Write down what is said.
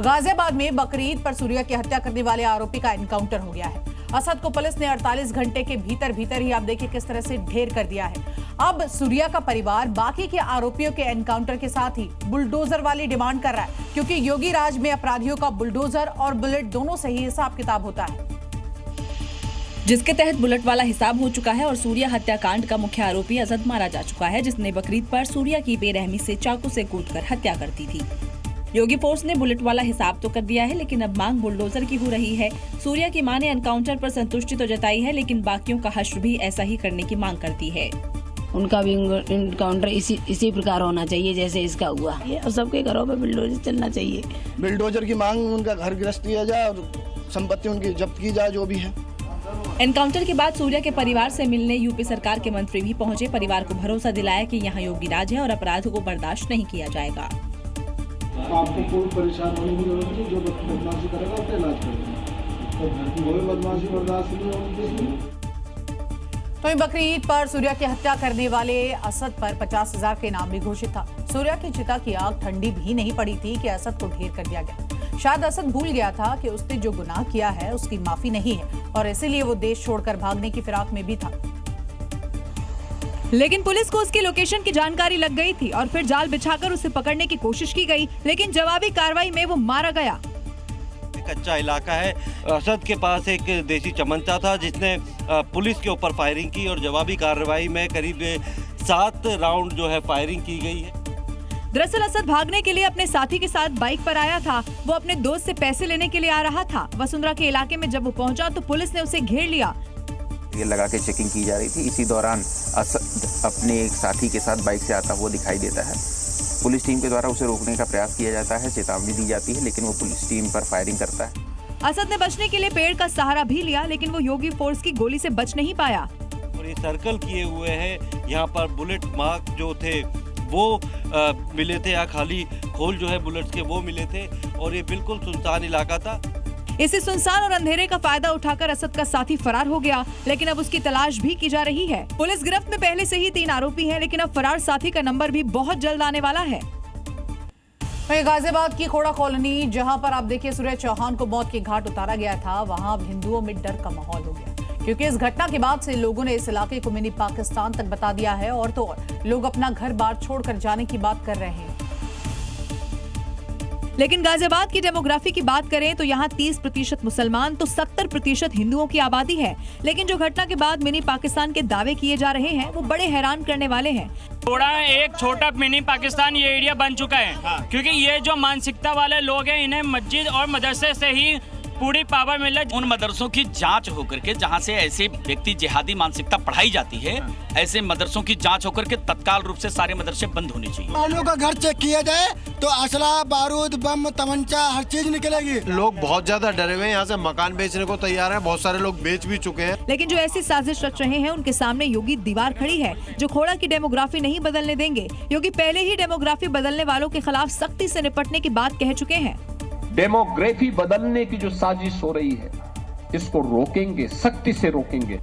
गाजियाबाद में बकरीद पर सूर्या की हत्या करने वाले आरोपी का एनकाउंटर हो गया है। असद को पुलिस ने 48 घंटे के भीतर ही आप देखिए किस तरह से ढेर कर दिया है। अब सूर्या का परिवार बाकी के आरोपियों के एनकाउंटर के साथ ही बुलडोजर वाली डिमांड कर रहा है, क्योंकि योगी राज में अपराधियों का बुलडोजर और बुलेट दोनों से ही हिसाब किताब होता है, जिसके तहत बुलेट वाला हिसाब हो चुका है और सूर्या हत्याकांड का मुख्य आरोपी असद मारा जा चुका है, जिसने बकरीद पर सूर्या की बेरहमी से चाकू से कूटकर हत्या कर दी थी। योगी फोर्स ने बुलेट वाला हिसाब तो कर दिया है, लेकिन अब मांग बुलडोजर की हो रही है। सूर्या की मां ने एनकाउंटर पर संतुष्टि तो जताई है, लेकिन बाकियों का हश्र भी ऐसा ही करने की मांग करती है। उनका भी एनकाउंटर इसी प्रकार होना चाहिए जैसे इसका हुआ। ये सबके घरों पे बुलडोजर चलना चाहिए। बुलडोजर की मांग, उनका घर गिरफ्त किया जाए और संपत्ति उनकी जब्त की जाए, जो भी है। एनकाउंटर के बाद सूर्या के परिवार से मिलने यूपी सरकार के मंत्री भी पहुंचे। परिवार को भरोसा दिलाया कि यहाँ योगी राज है और अपराध को बर्दाश्त नहीं किया जाएगा। आपको कोई परेशान होने की जरूरत नहीं, जो बदमाशी करेगा उसका इलाज करेगा, कोई बदमाशी बर्दाश्त नहीं होगी। तो बकरीद पर सूर्या की हत्या करने वाले असद पर 50,000 के इनाम भी घोषित था। सूर्या की चिता की आग ठंडी भी नहीं पड़ी थी कि असद को ढेर कर दिया गया। शायद असद भूल गया था कि उसने जो गुनाह किया है उसकी माफी नहीं है और इसीलिए वो देश छोड़कर भागने की फिराक में भी था। लेकिन पुलिस को उसकी लोकेशन की जानकारी लग गई थी और फिर जाल बिछाकर उसे पकड़ने की कोशिश की गई, लेकिन जवाबी कार्रवाई में वो मारा गया। कच्चा इलाका है। असद के पास एक देसी चमंचा था जिसने पुलिस के ऊपर फायरिंग की और जवाबी कार्रवाई में करीब 7 राउंड जो है फायरिंग की गई है। दरअसल असद भागने के लिए अपने साथी के साथ बाइक पर आया था। वो अपने दोस्त से पैसे लेने के लिए आ रहा था। वसुंधरा के इलाके में जब वो पहुंचा तो पुलिस ने उसे घेर लिया। ये लगा के चेकिंग की जा रही थी। इसी दौरान असद अपने एक साथी के साथ बाइक से आता हुआ दिखाई देता है। पुलिस टीम के द्वारा उसे रोकने का प्रयास किया जाता है, चेतावनी दी जाती है, लेकिन वो पुलिस टीम पर फायरिंग करता है। असद ने बचने के लिए पेड़ का सहारा भी लिया, लेकिन वो योगी फोर्स की गोली से बच नहीं पाया। और ये सर्कल किए हुए हैं, यहाँ पर बुलेट मार्क जो थे वो मिले थे, या खाली खोल जो है बुलेट्स के वो मिले थे और ये बिल्कुल सुनसान इलाका था। इसी सुनसान और अंधेरे का फायदा उठाकर असद का साथी फरार हो गया, लेकिन अब उसकी तलाश भी की जा रही है। पुलिस गिरफ्त में पहले से ही 3 आरोपी हैं, लेकिन अब फरार साथी का नंबर भी बहुत जल्द आने वाला है। गाजियाबाद की खोड़ा कॉलोनी, जहां पर आप देखिए सूर्या चौहान को मौत के घाट उतारा गया था, वहां अब हिंदुओं में डर का माहौल हो गया, क्योंकि इस घटना के बाद से लोगों ने इस इलाके को मिनी पाकिस्तान तक बता दिया है और तो और लोग अपना घर बार छोड़कर जाने की बात कर रहे हैं। लेकिन गाजियाबाद की डेमोग्राफी की बात करें तो यहाँ 30% मुसलमान तो 70% हिंदुओं की आबादी है। लेकिन जो घटना के बाद मिनी पाकिस्तान के दावे किए जा रहे हैं वो बड़े हैरान करने वाले हैं। थोड़ा एक छोटा मिनी पाकिस्तान ये एरिया बन चुका है। क्योंकि ये जो मानसिकता वाले लोग हैं, इन्हें मस्जिद और मदरसे से ही पूरी पावर मिल रही। उन मदरसों की जांच होकर के, जहां से ऐसे व्यक्ति जिहादी मानसिकता पढ़ाई जाती है, ऐसे मदरसों की जांच होकर के तत्काल रूप से सारे मदरसे बंद होने चाहिए। वालों का घर चेक किया जाए तो असला, बारूद, बम, तमंचा हर चीज निकलेगी। लोग बहुत ज्यादा डरे हुए हैं, यहाँ से मकान बेचने को तैयार है। बहुत सारे लोग बेच भी चुके हैं। लेकिन जो ऐसी साजिश रच रहे हैं उनके सामने योगी दीवार खड़ी है, जो खोड़ा की डेमोग्राफी नहीं बदलने देंगे। योगी पहले ही डेमोग्राफी बदलने वालों के खिलाफ सख्ती से निपटने की बात कह चुके हैं। डेमोग्राफी बदलने की जो साजिश हो रही है, इसको रोकेंगे, सख्ती से रोकेंगे।